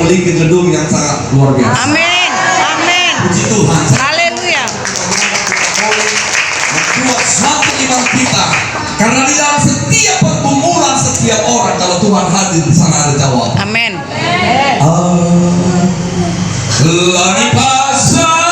memiliki gedung yang sangat luar biasa. Amin. Amin. Puji Tuhan. Haleluya. Membuat suatu iman kita. Karena di dalam setiap pergumulan setiap orang, kalau Tuhan hadir di sana ada jawab. Amin. Lagi pasang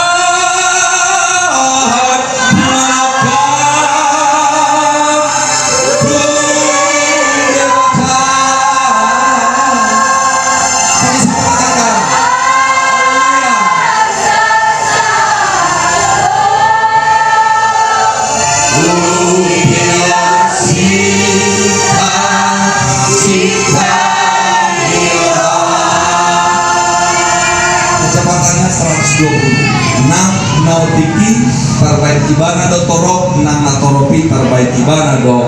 kecepatannya 120 nautiki terbaik ibana do toro nang natoropi terbaik ibana do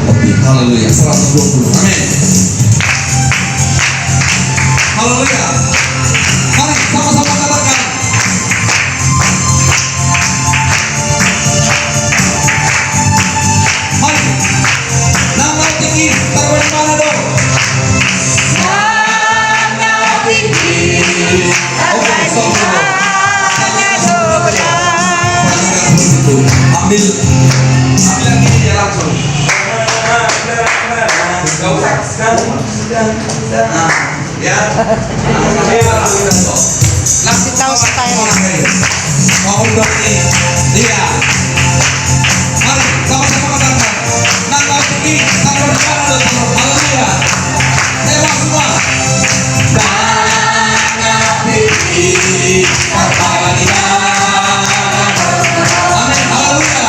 opi. Haleluya. 120. Amin. Haleluya. Mari sama-sama katakan. Mari. Nang nautiki terbaik ibana do. Oke, stop dulu. Ambil yang ini dia langsung. Gak usah. Nah, ya. Kasih tahu style. Mau dong nih. Iya. Mari sama-sama katakan. Nanggal tinggi, tangan kanan. Haleluya. Tembak semua. Amin, haleluya.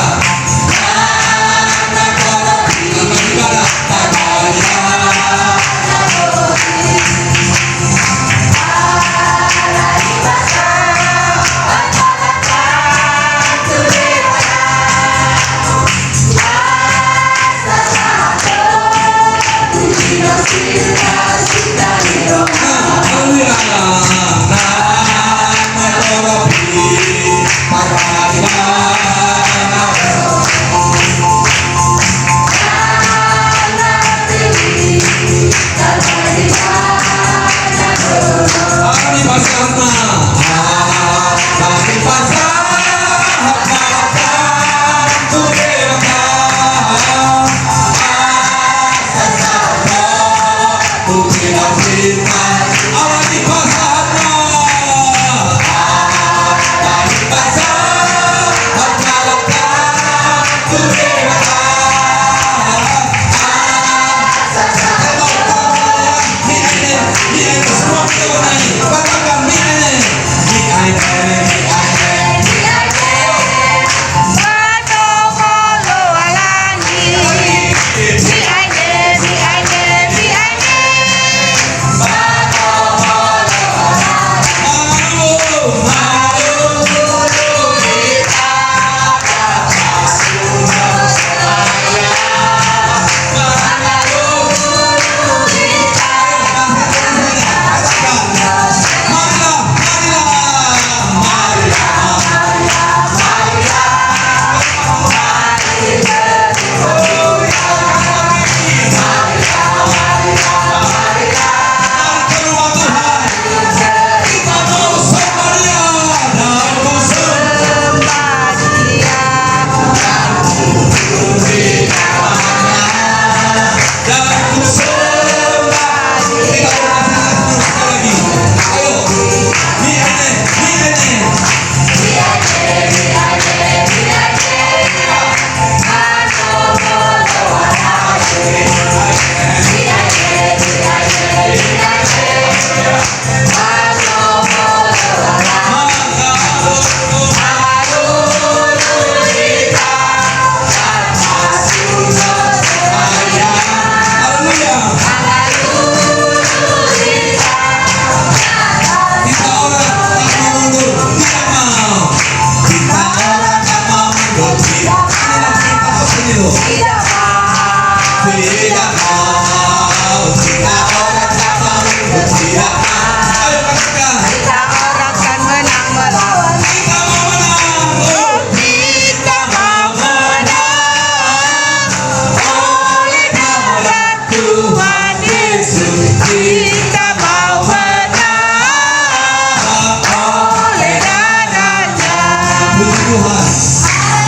Tuhan.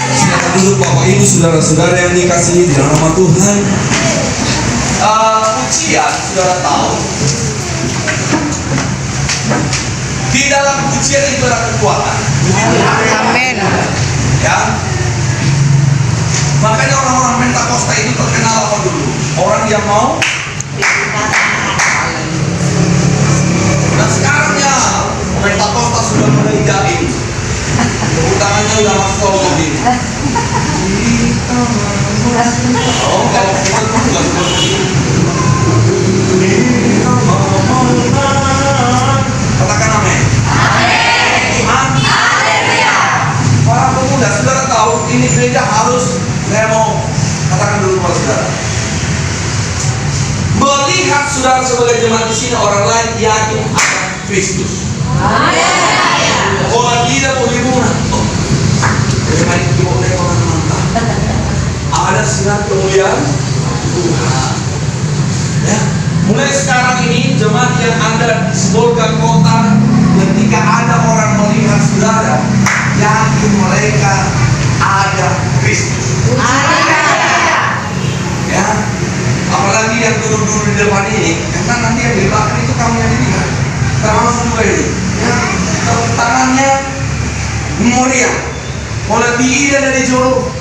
Silakan duduk Bapak Ibu saudara-saudara yang dikasihi di dalam nama Tuhan. Pujian, saudara tahu, di dalam pujian itu ada kekuatan. Amin. Ya, makanya orang-orang Pentakosta itu terkenal apa dulu? Orang yang mau. Nah sekarang ya Pentakosta sudah mulai jaim. Tangannya udah masuk ke begini. Oh, kalau kita tuh nggak seperti itu. Katakan amin. Para pemuda, saudara tahu ini gereja harus, saya mau katakan dulu kepada saudara, melihat saudara sebagai jemaat di sini orang lain yakin akan Kristus. Kalau tidak boleh murah. Ada sinar kemuliaan Tuhan. Ya. Mulai sekarang ini jemaat yang ada di sebuah kota, ketika ada orang melihat saudara, yakin mereka ada Kristus. Ya, apalagi yang dulu-dulu di depan ini, karena nanti yang di belakang itu kamu yang dilihat, termasuk juga ini. Ya, tepuk tangannya meriah, oleh tinggi dan dari jauh.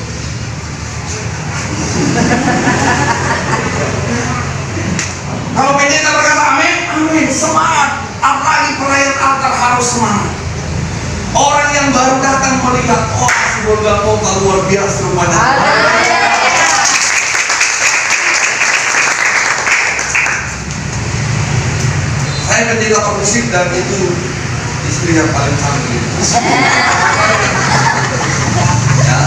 Kalau pendeta berkata amin, amin, semangat. Apalagi perayaan altar harus semangat. Orang yang baru datang melihat, oh si Golgota luar biasa rupanya. Saya pendeta permisif dan itu istri yang paling cantik. Ya.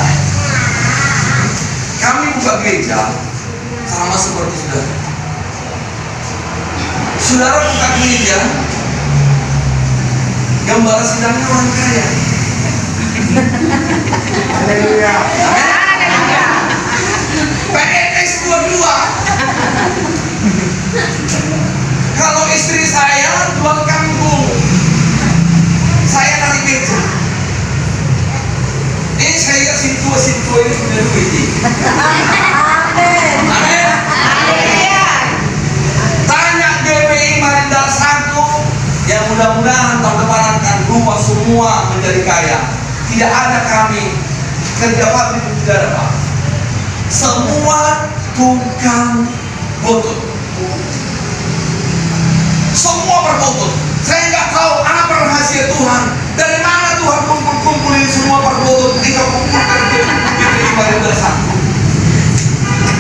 Kami buka gereja sama seperti saudara. Saudara buka gereja, gambar sidangnya orang kaya. Haleluya. PNS dua-dua. Kalau istri saya jual kangkung, saya dari beca. Ini saya situ ini punya duit. Amin. Tanya GPI Marindal 1 yang mudah-mudahan tahun depan akan berubah semua menjadi kaya. Tidak ada kami kerja pabrik tidak ada Pak. Semua tukang butut. Semua berbutut. Saya nggak tahu apa rahasia Tuhan. Dari mana Tuhan kumpul ini semua berbutut? Tidak kumpulkan GPI Marindal 1.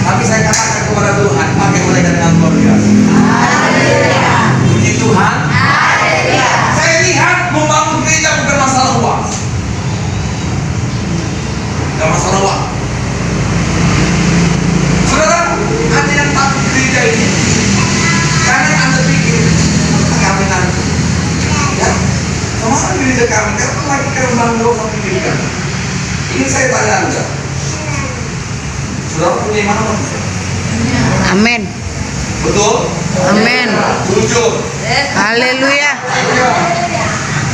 Tapi saya katakan kepada Tuhan, pakai mereka dengan luar biasa. Puji Tuhan. Saya lihat membangun gereja bukan masalah uang. Bukan masalah uang. Saudara, ada yang takut gereja ini. Karena Anda pikir kami nanti. Ya, sama gereja kami. Karena lagi kami bangun satu gereja. Ini saya tanya Anda. Saudara punya iman apa? Amin. Betul? Amin. Jujur. Haleluya.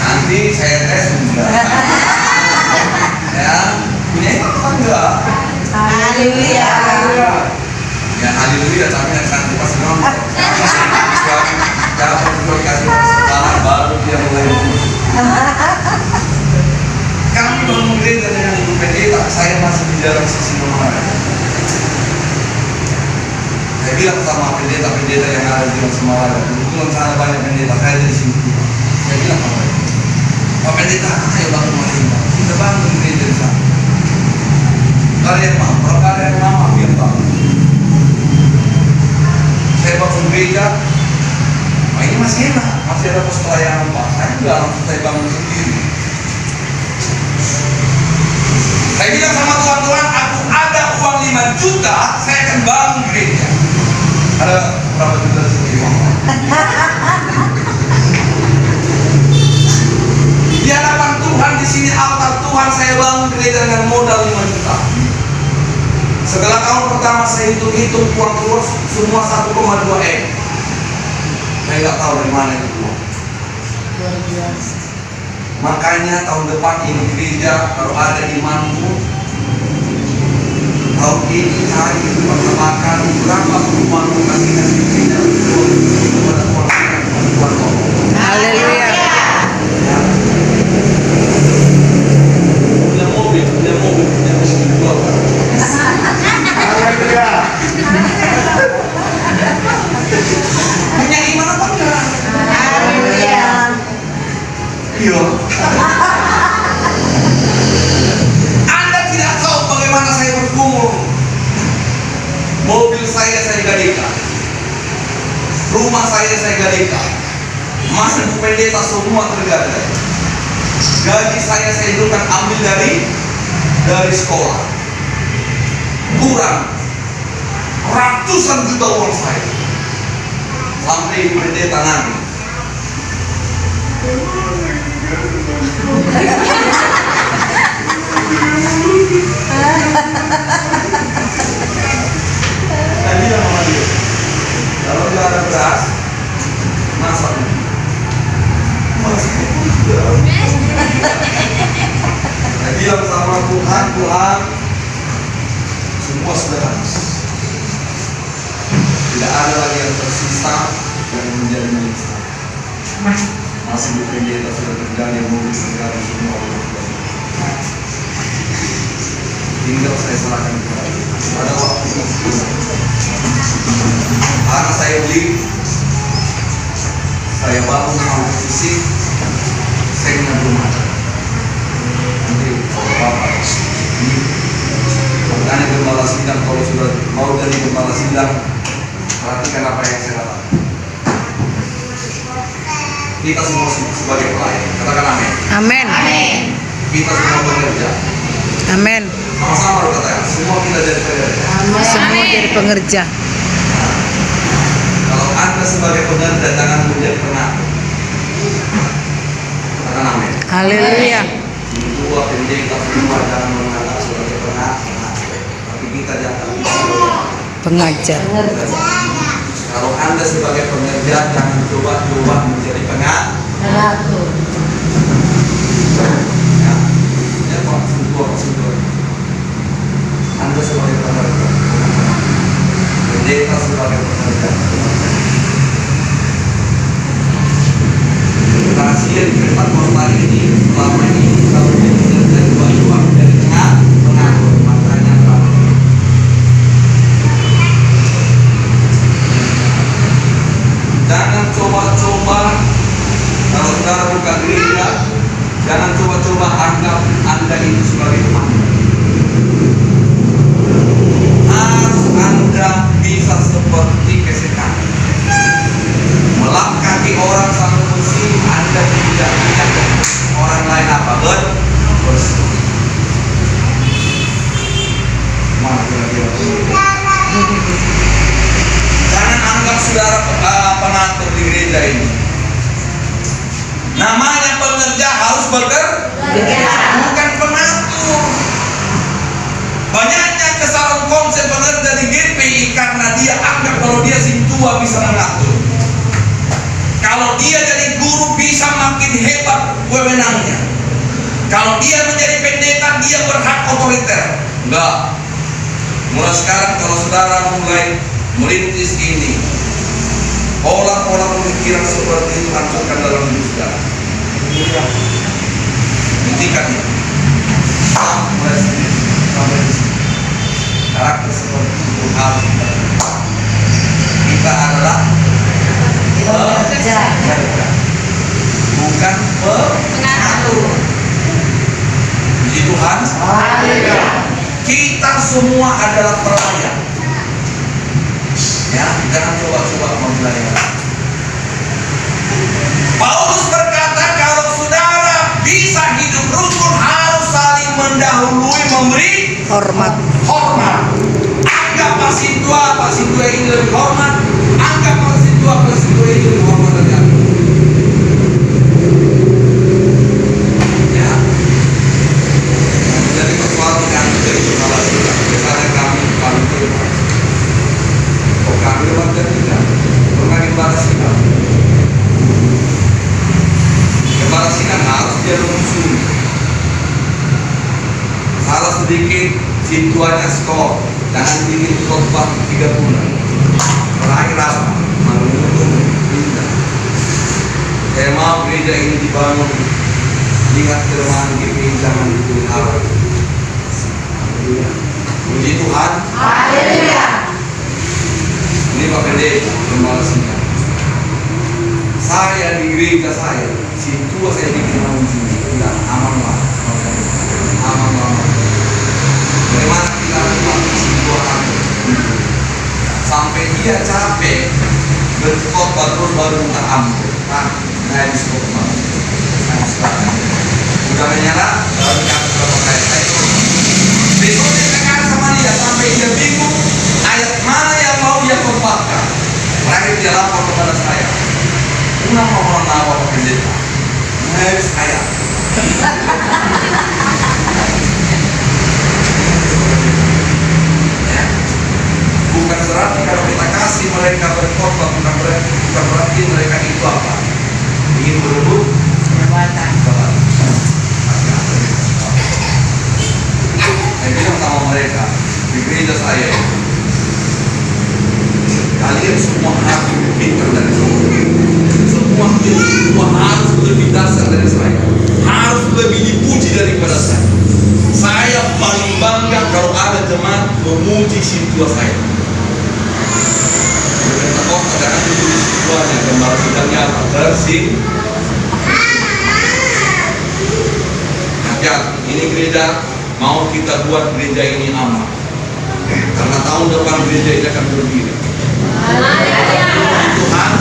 Nanti saya tes enggak. Ya, punya iman apa enggak? Haleluya. Ya haleluya, tapi nanti pas ngomong. Dapat juga kasih kesempatan baru dia mulai. Kami bangun gereja dengan ibu pendeta, saya masih di dalam sisi nomor. Saya bilang sama pendeta-pendeta yang ada di Semarang, kebetulan sana banyak pendeta, saya di sini. Saya bilang sama mereka, Pak Pendeta, ayo bangun rumah kita bangun gereja di sana. Kalian mau, kalau kalian mau, biar bangun. Saya bangun gereja, nah ini masih enak, masih ada pos pelayanan Pak. Saya enggak langsung saya bangun sendiri. Saya bilang sama Tuhan, aku ada uang 5 juta, saya akan bangun gereja. Ada berapa juta sendiri? Di hadapan Tuhan di sini altar Tuhan saya bangun gereja dengan modal 5 juta. Setelah tahun pertama saya hitung uang keluar semua 1,2 M. Saya nggak tahu dari mana itu uang. Makanya tahun depan ini gereja kalau ada imanmu, tahun ini hari itu makan berapa rumahmu kasihkan di gereja kepada orang yang Tuhan tolong. Haleluya. Ya. Punya mobil, jual. Haleluya. Punya iman apa enggak? Haleluya. Iya. Anda tidak tahu bagaimana saya bergumul. Mobil saya gadekan. Rumah saya gadekan. Mas ibu pendeta semua tergadai. Gaji saya dulukan ambil dari sekolah. Kurang ratusan juta uang saya. Sampai ibu pendeta nangis. Tadi yang sama dia, kalau nggak ada beras, masak. Saya bilang sama Tuhan, semua sudah habis. Tidak ada lagi yang tersisa yang menjadi milik saya. Masih di pendeta sudah terjadi mobil segala semua orang tua. Tinggal saya serahkan kepada pada waktu itu. Karena saya beli, saya bangun sama fisik, saya ingat rumah. Nanti bapak ini, makanya gembala sidang kalau sudah mau jadi gembala sidang, perhatikan apa yang saya katakan. Kita semua sebagai pelayan, katakan amin. Amin. Kita semua bekerja, Amin. sama-sama harus katakan, semua kita jadi pekerja. Semua jadi pengerja. Kalau Anda sebagai pekerja jangan menjadi penakut. Katakan amin. Haleluya. Dua pendeta semua jangan menganggap sebagai penakut, tapi kita jangan Pengajar. Kalau Anda sebagai pengerja jangan coba-coba menjadi pengatur. Ya Pak, sentuh. Anda sebagai pengerja, pendeta sebagai pengerja. Rahasia di tempat kota ini selama ini kalau dia pengerja coba-coba menjadi pengatur, makanya jangan coba-coba kalau saudara buka gereja, jangan coba-coba anggap Anda itu sebagai teman. Harus Anda bisa seperti kesetan, melap kaki orang sampai bersih. Anda tidak ingat orang lain apa bersih. Mana kira-kira? Jangan anggap saudara pengatur di gereja ini. Namanya pengerja harus bekerja, bukan pengatur. Banyaknya kesalahan konsep pengerja di GPI karena dia anggap kalau dia si tua bisa mengatur. Kalau dia jadi guru bisa makin hebat wewenangnya. Kalau dia menjadi pendeta dia berhak otoriter. Enggak. Mulai sekarang kalau saudara mulai merintis ini, pola-pola pemikiran seperti itu hancurkan dalam hidup saudara. Hentikan itu. Sampai di sini. Karakter seperti itu harus kita adalah pekerja, bukan pengatur. Puji Tuhan. Kita semua adalah pelayan. Ya, jangan coba-coba melayani. Paulus berkata kalau saudara bisa hidup rukun harus saling mendahului memberi Hormat. Anggap pasien tua ini lebih hormat. Anggap pasien tua ini lebih hormat dari aku. Ya. Jadi sesuatu yang jadi salah juga. Misalnya kami terima. Kami lewat dan tidak pernah dibalas kita. Kepala sidang harus dia Salah sedikit, si tuanya skor. Jangan bikin khotbah 3 bulan. Terakhir apa? Menunggu pindah. Saya mau gereja ini dibangun. Lihat kelemahan GPI, jangan dipelihara. Puji Tuhan. Haleluya. Ini Pak Pendeta, gembala singkat. Saya di gereja saya, si tua saya bikin uji. Tidak, aman lah. Aman lah. Bagaimana kita buat si tua kami? Sampai dia capek berkhotbah terus baru minta ampun. Nah, habis khotbah. Habis khotbah. Udah menyerah, baru kasih berapa kali. Besoknya tekan sama dia sampai dia bingung ayat mana yang mau dia khotbahkan. Terakhir dia lapor kepada saya. Una mau apa Pak Pendeta? Habis ayat. Bukan berarti kalau kita kasih mereka berkhotbah, bukan berarti mereka itu apa? Ingin berebut Jabatan. Saya bilang sama mereka di gereja saya, kalian semua harus lebih pintar dari saya. Semua harus lebih dasar dari saya, harus lebih dipuji daripada saya. Saya paling bangga kalau ada jemaat memuji si tua saya. Oh, jangan dipuji si tuanya, gambar sidangnya apa? Bersih. Ya, ini gereja mau kita buat gereja ini aman. Karena tahun depan gereja ini akan berdiri. Tuhan,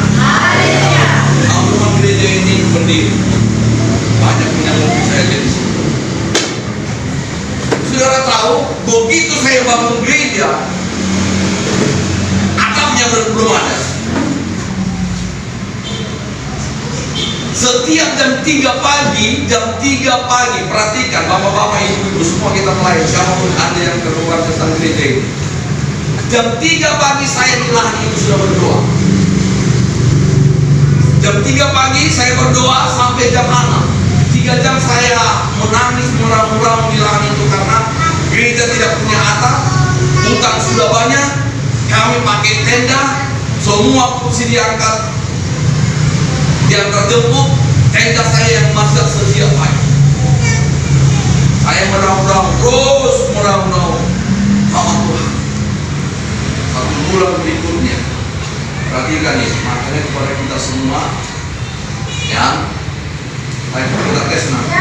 tahun depan gereja ini berdiri. Banyak yang lebih saya jadi. Saudara tahu, begitu saya bangun gereja, atapnya belum ada. Setiap jam 3 pagi, perhatikan bapak-bapak, ibu-ibu, semua kita melayani, siapapun Anda yang keluar tentang gereja ini. Jam 3 pagi saya di lahan itu sudah berdoa. Jam 3 pagi saya berdoa sampai jam 6. 3 jam saya menangis, meraung-raung di lahan itu karena gereja tidak punya atap, utang sudah banyak, kami pakai tenda, semua kursi diangkat, yang terjemput, tenda saya yang masak setiap hari. Saya meraung-raung, terus meraung-raung sama Tuhan. 1 bulan berikutnya, perhatikan ini, makanya kepada kita semua, ya, kita tes nanti.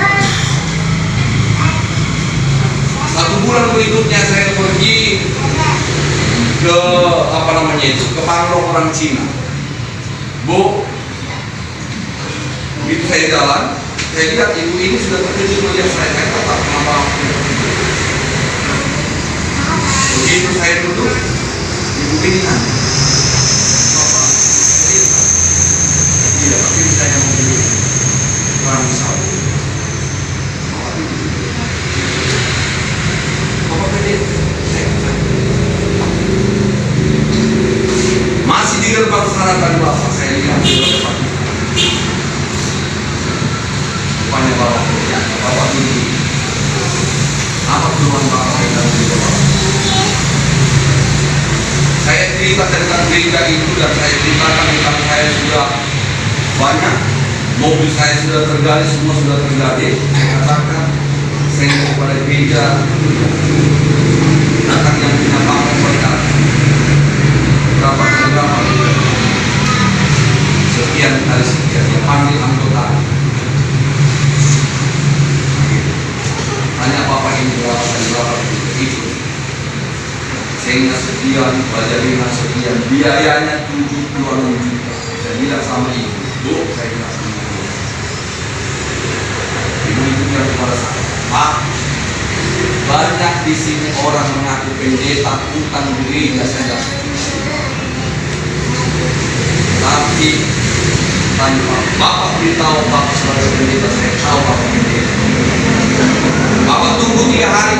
1 bulan berikutnya saya pergi ke ke Panglong orang Cina. Bu, begitu saya jalan, saya lihat ibu ini sudah terkejut melihat saya kata kenapa begitu saya duduk, ibu ini nanya, Bapak, tidak tapi saya mau beli orang sabu. Bapak beli, masih di gerbang sana tadi Bapak, saya lihat di depan. Rupanya Bapak ini apa keluhan Bapak yang dalam hidup Bapak? Saya cerita tentang gereja itu dan saya ceritakan tentang saya sudah banyak, mobil saya sudah tergali, semua sudah tergali. Saya katakan saya mau kepada gereja, datang yang punya pangkat berkat, berapa sekian kali sekian, dia panggil anggota. Tanya Bapak ini berapa dan berapa itu. Sehingga sekian, bajarina sekian, biayanya 76 juta. Saya bilang sama ibu, Bu, saya bilang sama ibu. Ibu itu bilang kepada saya, Pak, banyak di sini orang mengaku pendeta, utang gereja saya nggak setuju. Tapi tanya Bapak beritahu Bapak sebagai pendeta, saya tahu Bapak pendeta. Bapak tunggu 3 hari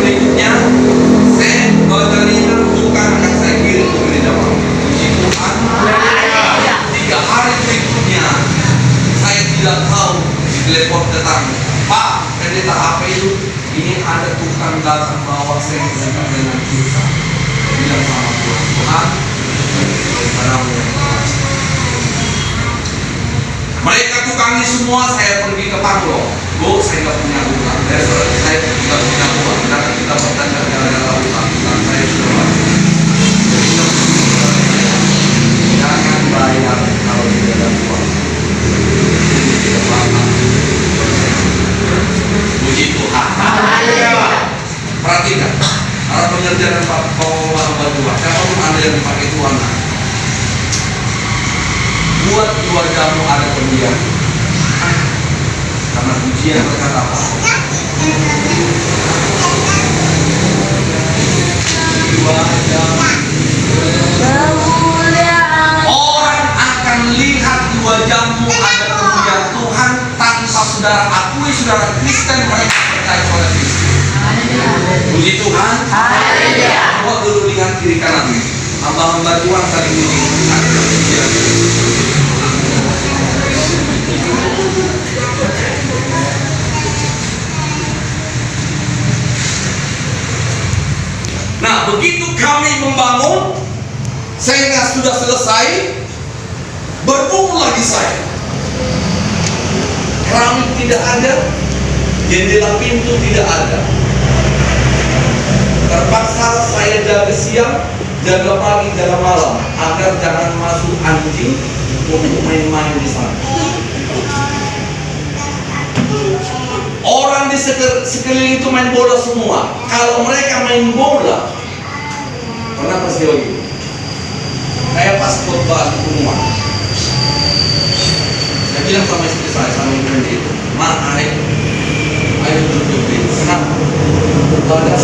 berikutnya, saya bajarina bukan akan saya kirim ke gereja Bapak. Puji Tuhan. 3 hari berikutnya, saya tidak tahu di telepon tetangga, Pak, pendeta apa itu? ini ada tukang datang bawa sengketa dengan kita. Bilang sama Tuhan, Tuhan, padamu yang kuasa. Mereka tukang ini semua saya pergi ke Panglo. Bu, saya nggak punya utang. Saya nggak punya uang. Jangan kita bertanya gara-gara utang. Utang saya sudah banyak. Jadi kita jangan bayar kalau tidak ada uang. Ini tidak apa-apa. Puji Tuhan. Perhatikan, para pengerjaan dan pengelola batuan. Siapapun Anda yang dipakai Tuhan, buat keluargamu ada pembiayaan. Karena ujian berkata apa? Orang akan lihat di wajahmu ada kemuliaan Tuhan tanpa saudara akui saudara Kristen mereka percaya pada Kristus. Puji Tuhan. Coba dulu lihat kiri kanan. Hamba-hamba Tuhan saling mengingatkan kemuliaan. Nah, begitu kami membangun sehingga sudah selesai, bergumul lagi saya. Keramik tidak ada, jendela pintu tidak ada. Terpaksa saya jaga siang, jaga pagi, jaga malam agar jangan masuk anjing untuk main-main di sana. Orang di sekeliling itu main bola semua. Kalau mereka main bola, pernah peristiwa gitu. Kayak pas khotbah di rumah. Saya bilang sama istri saya, sama ibu itu, Ma, ayo duduk. Kenapa? Badan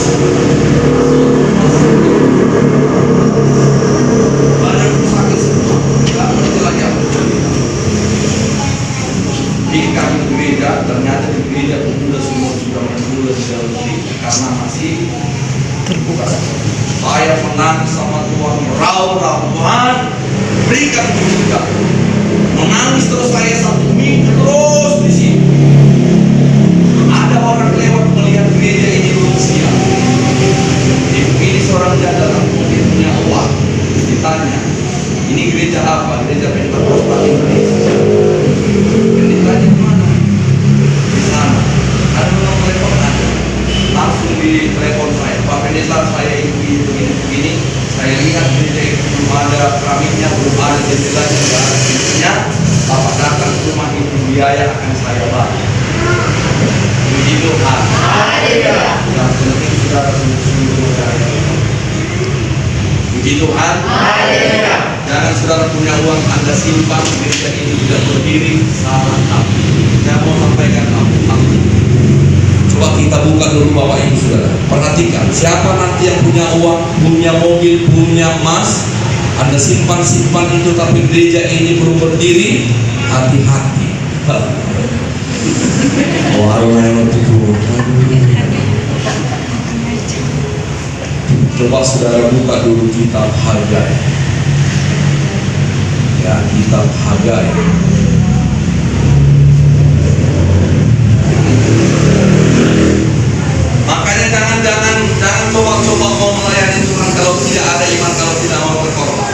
sakit semua. Gak ngerti lagi apa cerita. Di kami gereja, ternyata di gereja pemuda semua sudah menulis dalam diri karena masih terbuka. Saya menangis sama Tuhan, meraup-raup, Tuhan berikan juga. Menangis terus saya 1 minggu terus di sini. Ada orang lewat melihat gereja ini belum siap. Ini seorang datang mungkin punya uang, ditanya, ini gereja apa? Gereja Pentakosta Indonesia. Pendetanya mana? Di sana. Ada nomor telepon ada. Langsung di telepon saya, Pak Pendeta, saya begini. Saya lihat gereja itu belum ada keramiknya, belum ada jendelanya, tidak ada pintunya. Bapak datang ke rumah itu, biaya akan saya bayar. Puji Tuhan. Yang penting saudara sungguh-sungguh percaya. Puji Tuhan. Jangan saudara punya uang Anda simpan, gereja ini tidak berdiri, salah kamu. Saya mau sampaikan kamu. Coba kita buka dulu Bapak Ibu Saudara. Perhatikan, siapa nanti yang punya uang, punya mobil, punya emas, Anda simpan itu tapi gereja ini belum berdiri, hati-hati. Coba saudara buka dulu kitab Hagai. Ya, kitab Hagai. Makanya jangan coba-coba mau melayani Tuhan kalau tidak ada iman, kalau tidak mau berkorban.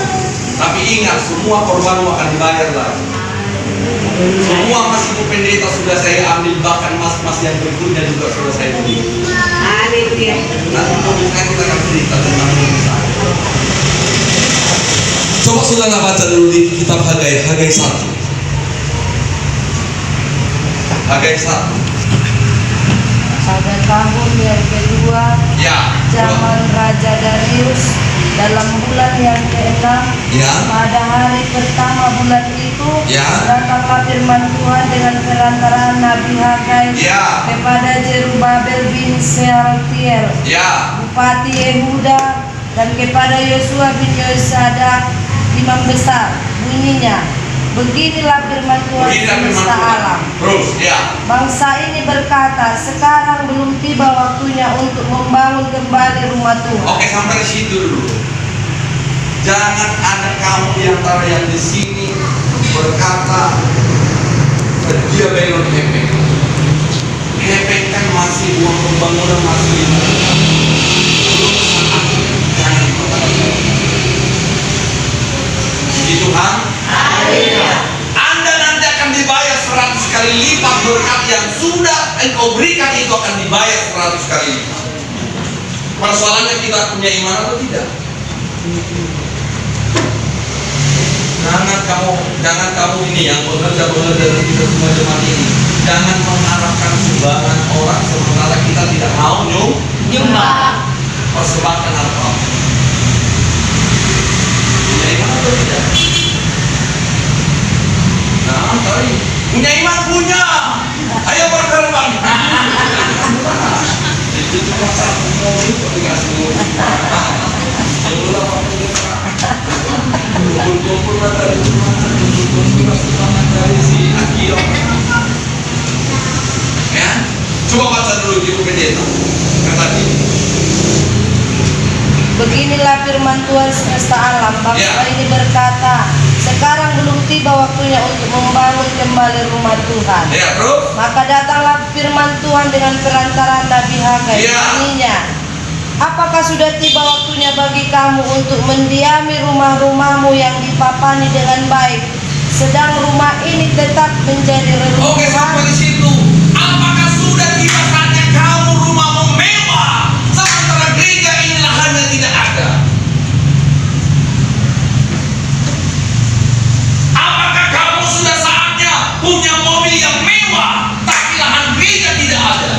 Tapi ingat, semua korbanmu akan dibayar lagi. Semua emas Ibu Pendeta sudah saya ambil, bahkan emas-emas yang berikutnya juga sudah saya beli. Haleluya. Nanti pembukaan kita akan cerita tentang ini. Coba saudara baca dulu di kitab Hagai, Hagai 1. Hagai 1. Pada tahun yang kedua Ya. zaman Raja Darius, dalam bulan yang ke-6, Ya. pada hari pertama bulan itu, Ya. datanglah firman Tuhan dengan perantaraan Nabi Hagai Ya. kepada Zerubabel bin Shealtiel, Ya. Bupati Yehuda, dan kepada Yosua bin Yosadak, imam besar. Bunyinya, beginilah firman Tuhan semesta alam. Terus, ya. Bangsa ini berkata, sekarang belum tiba waktunya untuk membangun kembali rumah Tuhan. Oke, sampai di situ dulu. Jangan ada kamu di antara yang di sini berkata, dia belum hepeng. Hepeng kan masih uang kembali. pembangunan masih lima. Jangan kepada saya. Puji Tuhan. Anda nanti akan dibayar 100 kali lipat berkat yang sudah engkau berikan itu akan dibayar 100 kali lipat. Persoalannya kita punya iman atau tidak? Jangan kamu ini yang bekerja dari kita semua jemaat ini. Jangan mengharapkan sumbangan orang sementara kita tidak mau nyumbang. Persembahkan apa? Punya iman atau tidak? Nah, sorry. Punya iman punya. Ayo berkorban. Itu cuma satu mobil kok dikasih mobil. Kumpul-kumpul dari rumah, kumpul-kumpul dari si Akio. Ya, coba baca dulu di UPD itu. Kata ini. Beginilah firman Tuhan semesta alam. Bangsa ini berkata, sekarang belum tiba waktunya untuk membangun kembali rumah Tuhan. Ya, terus? Maka datanglah firman Tuhan dengan perantara Nabi Hagai. Bunyinya, apakah sudah tiba waktunya bagi kamu untuk mendiami rumah-rumahmu yang dipapani dengan baik, sedang rumah ini tetap menjadi Oke, reruntuhan? sampai di situ. Apakah sudah tiba saatnya kamu rumahmu mewah, sementara gereja ini lahannya tidak ada? Apakah kamu sudah saatnya punya mobil yang mewah, tapi lahan gereja tidak ada?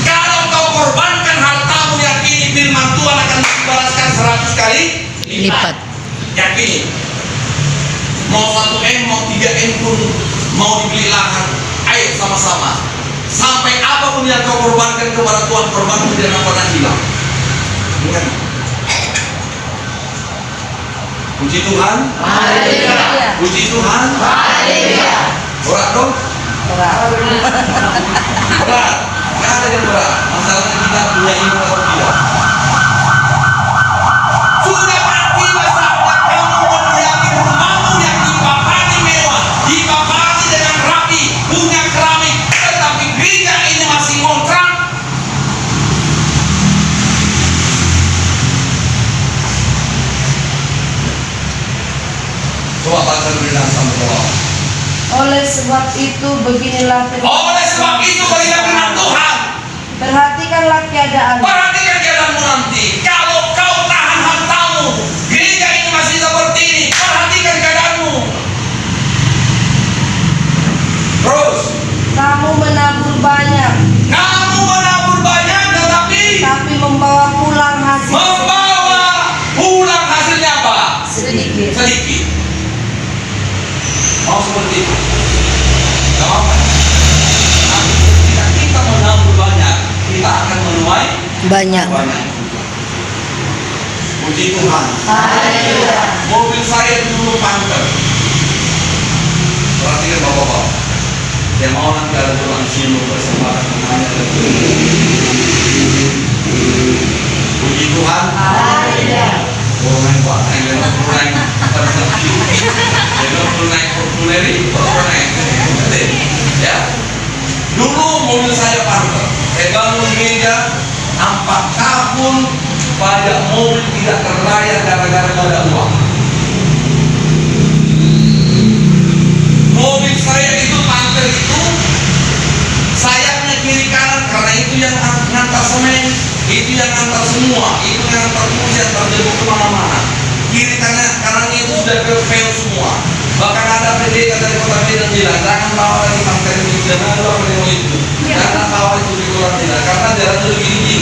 Kalau kau korbankan hartamu, yakini firman Tuhan akan dibalaskan 100 kali Lipat. Yakini. Mau 1M, mau 3M pun mau dibeli lahan, ayo sama-sama. Sampai apapun yang kau korbankan kepada Tuhan, korbanmu tidak akan pernah hilang. Bukan? Puji Tuhan. Haleluya. Puji Tuhan. Haleluya. Berat dong? Berat. Berat. Nggak ada yang berat. Masalahnya kita punya iman atau tidak. Sudah tiba saatnya kamu mendiami rumahmu yang dipapani mewah, dipapani dengan rapi, punya keramik, tetapi gereja ini masih ngontrak. Coba baca dulu sama bawah. Oleh sebab itu beginilah firman Oleh sebab itu berilah firman Tuhan. Perhatikanlah keadaan. Perhatikan keadaanmu nanti. Kalau kau tahan hartamu, gereja ini masih seperti ini. Perhatikan keadaanmu. Terus, Kamu menabur banyak, kamu menabur banyak tetapi tapi membawa pulang hasil membawa pulang hasilnya apa? sedikit. Sedikit. Mau seperti itu? Gak apa-apa. Nanti ketika kita menabur banyak, kita akan menuai Banyak. banyak. Puji Tuhan. Haleluya. Mobil saya dulu Panther. Perhatikan bapak-bapak. Yang mau nanti ada tulang sinu bersama temannya dan puji Tuhan. Haleluya. Orang Pak, yang naik persepsi, yang naik populeri, ya. Dulu mobil saya Panther. Saya bangun gereja 4 tahun, pajak mobil tidak terbayar gara-gara nggak ada uang. Mobil saya itu Panther itu sayapnya kiri kanan karena itu yang ngantar semen, itu yang ngantar semua, itu yang ngantar kursi, antar debu kemana-mana. Kiri kanannya itu sudah fail semua. Bahkan ada pendeta dari kota Medan bilang, jangan bawa lagi Panther ini, jangan bawa lagi itu, jangan bawa itu di kota Medan karena jalannya lebih tinggi.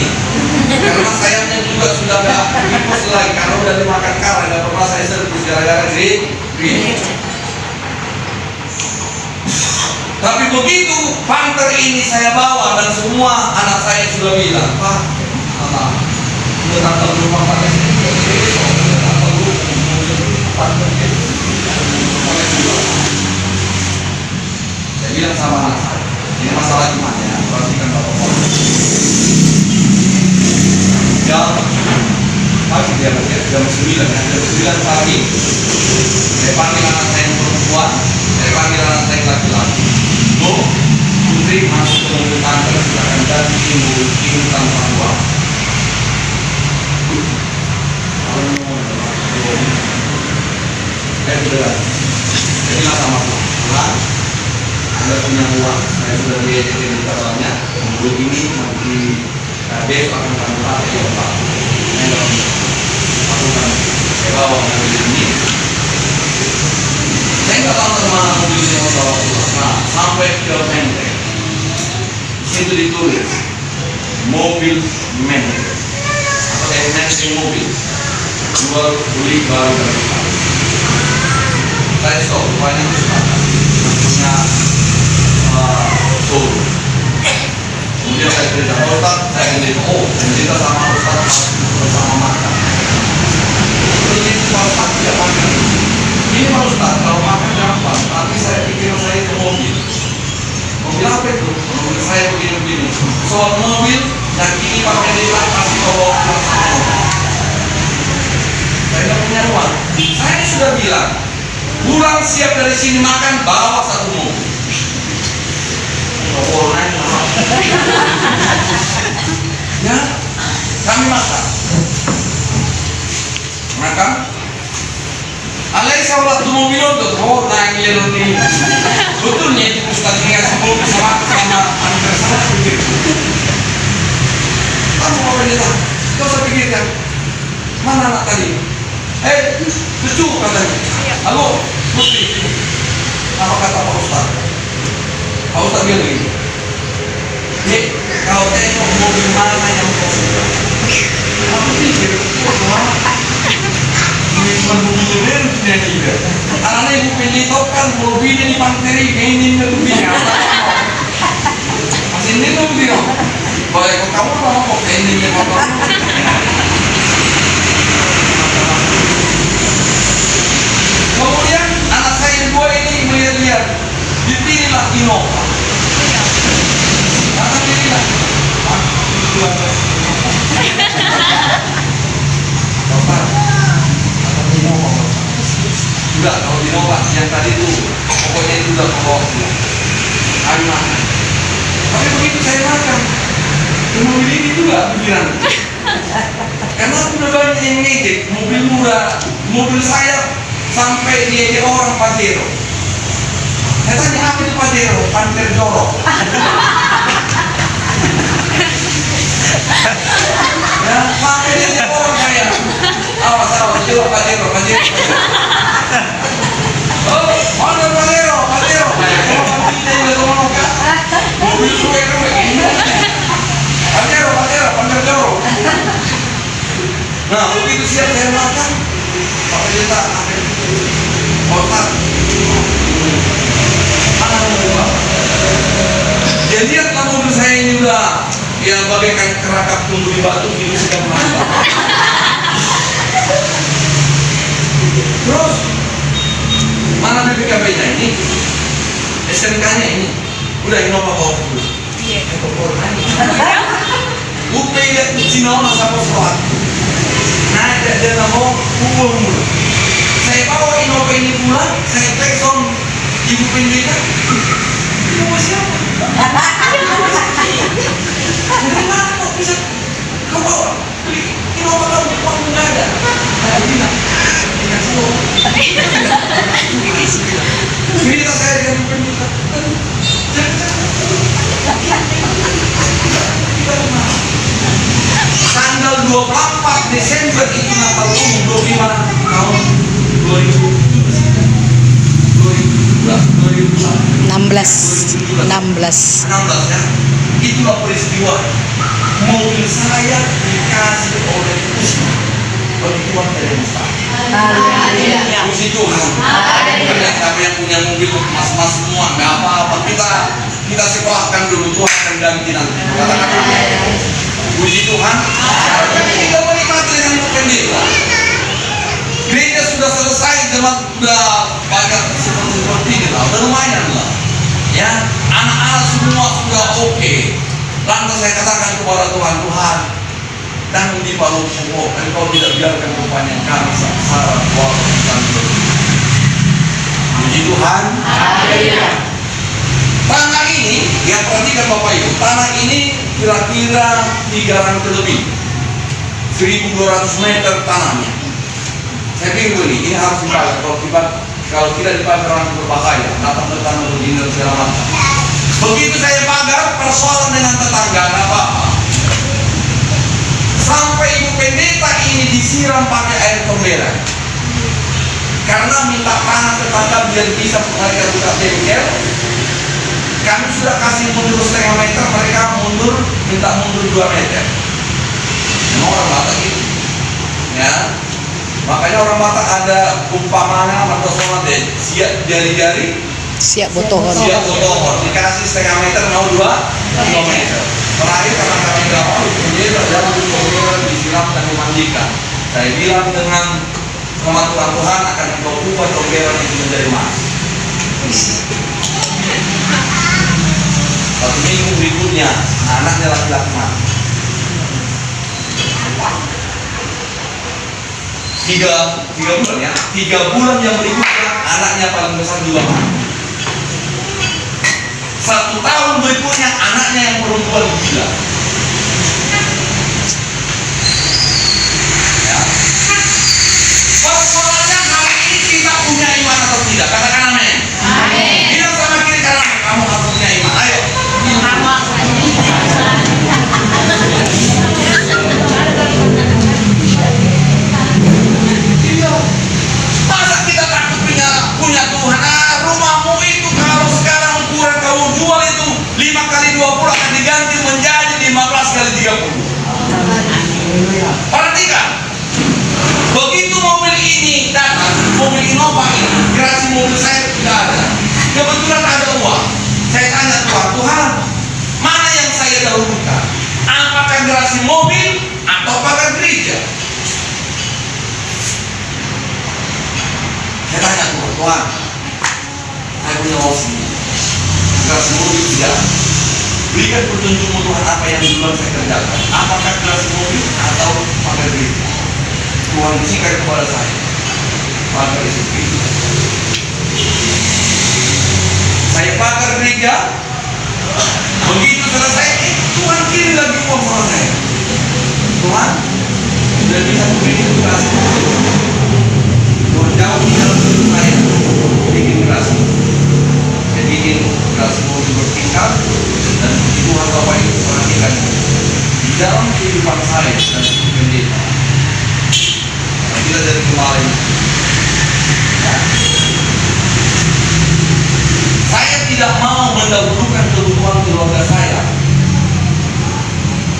Karena sayapnya juga sudah nggak tipus lagi, karena udah dimakan karang, nggak pernah saya servis gara-gara gini. Tapi begitu Panther ini saya bawa dan semua anak saya sudah bilang, Pak, udah datang rumah pakai besok, udah datang Panther itu. Saya bilang sama anak saya, ini masalah iman ya, perhatikan bapak-bapak. Pagi dia jam 9 pagi, saya panggil anak saya yang perempuan. timbul tanpa uang. Sudah, jadilah sama Tuhan. Anda punya uang, saya sudah lihat di dalamnya. Mobil ini nanti besok akan kami pakai ya Pak. Aku kan saya bawa mobil ini. Saya nggak tahu kemana mobil ini mau bawa pulang. Nah, sampai ke Menteng. Situ ditulis mobil Menteng. Atau Menteng mobil. Jual beli baru dan rusak. Saya stop, banyak kesempatan punya showroom. Kemudian saya cerita Ustaz, saya ingin cerita sama Ustaz bersama makan. Ini Ustaz tidak makan. Ini Pak Ustaz, kalau makan gampang, tapi saya pikir saya itu mobil. Mobil apa itu? Mobil saya begini-begini. Soal mobil, yang ini pakai di kasih bawa pulang sama mobil. Saya tidak punya uang. Saya sudah bilang, pulang siap dari sini makan, bawa satu mobil. Ya, kami makan. Makan. Alai saulat tu mobil untuk naik lelon ini. Betulnya itu Ustaz ngasih mobil sama antar sama begitu. Kamu mau berita? Kau saya pikirkan. Mana anak tadi? Cucu katanya. Halo, Putri. Apa kata Pak Ustaz? Pak Ustaz bilang begini. Dek, kau tengok mobil mana yang kau suka? Aku pikir, ini cuma mobil merknya juga. Karena ibu pilih tau kan mobilnya di Panteri, ini lebihnya. Masih ini tuh dia. Baik, kamu mau kok ini motor? Kemudian anak saya yang dua ini melihat-lihat, dipilihlah Innova. Kata pilihlah, Bapak, kata Innova. Sudah, kalau Innova yang tadi itu, pokoknya itu sudah bawa pulang. Kami makan. Tapi begitu saya makan, mobil ini juga pikiran. Karena sudah banyak yang ngejek, mobil murah, mobil saya sampai dia orang Pajero. Saya tanya apa itu Pajero? Panter jorok. Ya, sampai dia orang saya. Awas, coba Pajero. Oh, mana Pajero? Kalau kita juga ngomong kan, mobil suwe ini. Pajero, panter jorok. Nah, begitu siap saya makan, Pak Pendeta, Ustaz, mana mau ya lihatlah mobil saya ini udah ya bagaikan kerakap tumbuh di batu ini sedang merambah. Terus mana BPKB-nya ini, SMK-nya ini, udah Innova bawa dulu. Bukti lihat Cina orang sama sekolah. Nah, dia mau kubur mulu. Saya bawa Innova ini pulang, saya telepon ibu pendeta. Ibu mau siapa? Kenapa bisa kau bawa beli Innova kamu? Uang nggak ada. Saya bilang, dikasih uang. Cerita saya dengan ibu pendeta. Tanggal 24 Desember itu Natal umum 25 tahun 16 ya. Itulah peristiwa mobil saya dikasih oleh Ustaz. Bagi Tuhan dari Ustaz. Puji Tuhan. Banyak kami yang punya mobil mas-mas semua, nggak apa-apa. Kita sekolahkan dulu, Tuhan akan ganti nanti. Katakan amin. Puji Tuhan. Kita menikmati dengan ibu pendeta. Gereja sudah selesai, jemaat sudah banyak seperti ini lah, udah lumayan lah. Ya, anak-anak semua sudah oke. Lantas saya katakan kepada Tuhan, dan di Palu Punggung, Engkau tidak biarkan rupanya kami sengsara waktu dan puji Tuhan. Tanah ini, ya perhatikan Bapak Ibu, tanah ini kira-kira 3 rantai lebih, 1.200 meter tanahnya. Saya pikir ini harus dipakai. Kalau tidak dipakai orang berbahaya, datang bertanah begini dan segala macam. Begitu saya pagar persoalan dengan tetangga, nggak apa-apa. Sampai ibu pendeta ini disiram pakai air pemberan. Karena minta tanah tetangga biar bisa mereka buka bengkel. Kami sudah kasih mundur setengah meter, mereka minta mundur 2 meter. Memang orang Batak gitu, ya. Makanya orang Batak ada umpamanya matosona deh, siap jari-jari, Siap botohon. siap botohon, dikasih setengah meter mau 2 meter. Terakhir karena kami nggak mau, dia jangan disiram dan dimandikan. Saya bilang dengan kemampuan Tuhan akan ubah tomberan itu menjadi emas. Satu minggu berikutnya anaknya laki-laki mati. 3 bulan ya, 3 bulan yang berikutnya anaknya paling besar juga mati. 1 tahun berikutnya anaknya yang perempuan gila. Ya. Persoalannya hari ini kita punya iman atau tidak? Katakan amin. Amin. Bilang sama kiri kanan, kamu harus punya iman. Ayo. Iya. Masa kita takut punya Tuhan? Rumahmu itu kalau sekarang ukuran kamu jual itu 5 kali 20 akan diganti menjadi 15 kali 30. Perhatikan. Begitu mobil ini datang, mobil Innova ini, gerasi mobil saya tidak ada. Kebetulan ada uang. Saya tanya Tuhan, mana yang saya dahulukan? Apakah gerasi mobil atau apakah gereja? Saya tanya Tuhan, saya punya uang segini, gerasi mobil tidak. Berikan petunjukmu Tuhan apa yang duluan saya kerjakan. Apakah gerasi mobil atau apakah gereja? Tuhan bisikan kepada saya, pagar Yesus Kristus. Saya pagar gereja. Begitu selesai, Tuhan kirim lagi uang sama saya. Tuhan, sudah bisa beri gerasi mobil. Tuhan jauh di dalam hidup saya, bikin gerasi. Saya bikin gerasi mobil bertingkat. Dan Tuhan Bapak itu perhatikan di dalam kehidupan saya dan pendeta. Tidak dari kemarin. Ya. Saya tidak mau mendahulukan kebutuhan keluarga saya,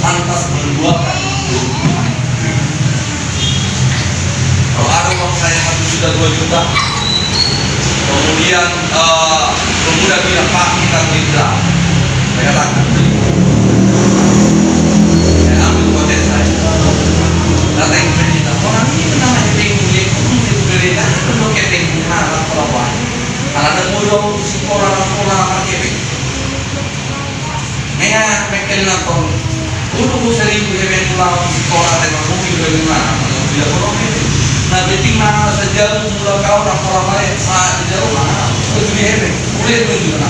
lantas menduakan kebutuhan. Kalau ada uang saya 1 juta 2 juta, kemudian pemuda bilang Pak kita beli berapa? Saya katakan beli. Saya ambil konten saya. Datang ke pendeta, orang ini namanya tinggi, itu gereja, itu lo keteng harap pelawan. Kalau ada mudah sekolah pakai, mereka mereka nonton. Dulu sering kita pulang sekolah dengan mobil bagaimana? Kalau tidak boleh itu. Nah beting mana saja mula kau nak orang lain saat jauh mana? Itu dia boleh itu juga.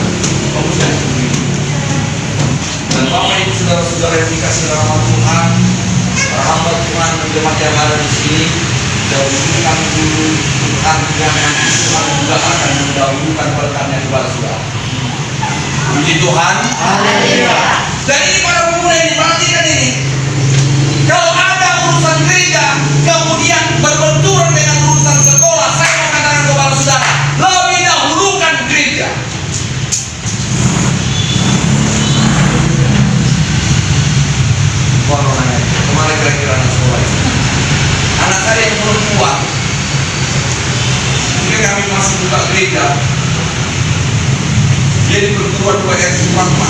Kamu jangan begini. Dan Bapak Ibu saudara-saudara yang dikasih rahmat Tuhan. Para hamba Tuhan dan jemaat yang ada di sini, dahulukan dulu Tuhan yang Tuhan juga akan mendahulukan berkatnya kepada saudara. Puji Tuhan. Haleluya. Dan ini para pemuda ini, perhatikan ini. Kalau ada urusan gereja, kemudian berbenturan dengan urusan sekolah, saya mau katakan kepada saudara, lebih dahulukan gereja. Kalau nanya, kemarin kira-kira anak sekolah itu, anak saya yang perempuan, ketika kami masih buka gereja, dia di perguruan 2S Sumatera,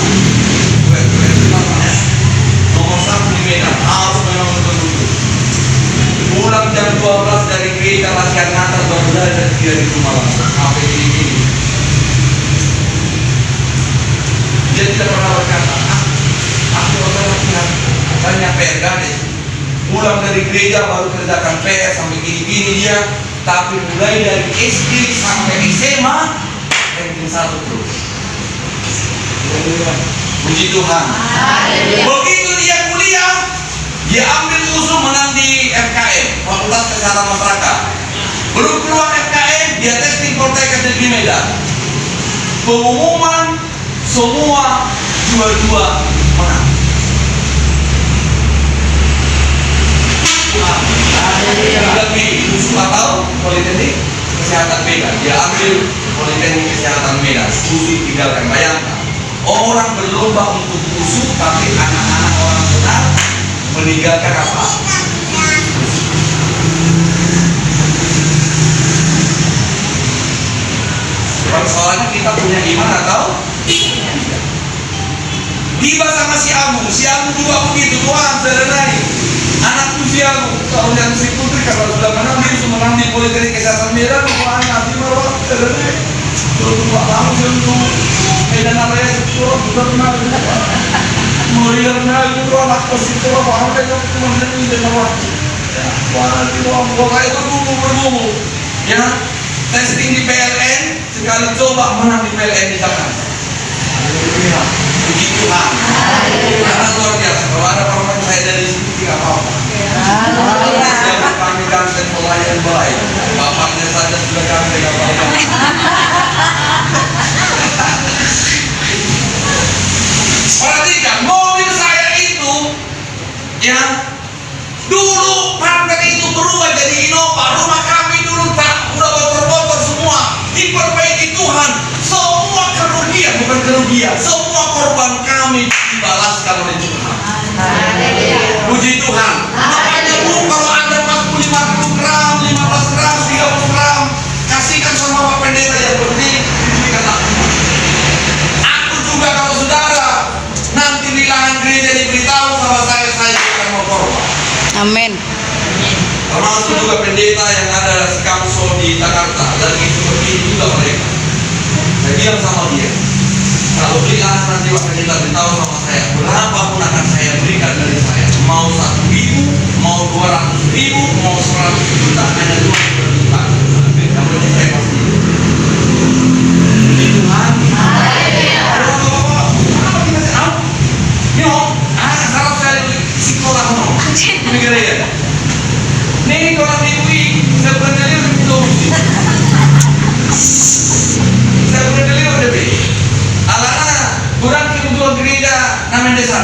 nomor 1 di Medan, harus memang betul-betul. Pulang jam 12 dari gereja latihan Natal baru belajar dia di rumah langsung sampai gini-gini. Dia tidak pernah berkata, aku akan latihan. Tanya PR gadis, pulang dari gereja baru kerjakan PR sampai gini-gini dia, tapi mulai dari SD sampai SMA ranking 1 terus. Puji Tuhan. Begitu dia kuliah, dia ambil usul menang di FKM, Fakultas Kesehatan Masyarakat. Belum keluar FKM, dia testing Poltekkes Negeri Medan. Pengumuman semua dua-dua menang. Tuhan. Lebih usul atau Politeknik Kesehatan Medan. Dia ambil Politeknik Kesehatan Medan. Usul tinggalkan. Bayangkan, orang berlomba untuk usul, tapi anak-anak orang benar meninggalkan apa? Persoalannya kita punya iman atau tidak. Tiba sama si Agung juga begitu. Tuhan, serenai anakku si Agung, kalau yang si Putri kalau sudah menang, dia sudah menang di Politeknik Kesehatan Medan. Tuhan, nanti malah serenai. Terus Pak Agung untuk Medan Raya itu sudah menang. Meriarnya itu anak positif apa yang kemudian ini dengan Tuhan itu pokoknya itu bergumul. Ya, testing di PLN sekali coba menang di PLN di Jakarta. Puji Tuhan. Karena luar biasa. Kalau ada orang saya dari sini tidak apa-apa. Kami ganteng pelayan baik. Bapaknya saja sudah ganteng apa-apa. Perhatikan, mobil saya itu, ya, dulu partai itu berubah jadi Innova. Rumah kami dulu tak udah bocor-bocor semua. Diperbaiki Tuhan. Semua kerugian, bukan kerugian, semua korban kami dibalaskan oleh Tuhan. Puji Tuhan. Makanya Bu, kalau Anda mampu 50 gram, 15 gram, 30 gram, kasihkan sama Pak Pendeta yang penting diberikan aku. Aku juga kalau saudara nanti di lahan gereja diberitahu sama saya akan mau korban. Amin. Termasuk juga pendeta yang ada di Kamso di Jakarta, lagi seperti itu juga mereka. Saya bilang sama dia, kalau beli lahan nanti Pak Pendeta beritahu sama saya, berapapun akan saya berikan dari saya. Mau 1.000, mau 200.000, mau 100 juta, hanya 200 juta. Yang penting saya pasti. Puji Tuhan. Sarap saya sekolah no. Mikir ya. Nih kalau minggu sebenarnya begitu. Sebenarnya udah be. Alana kurang kebutuhan gereja namen desa.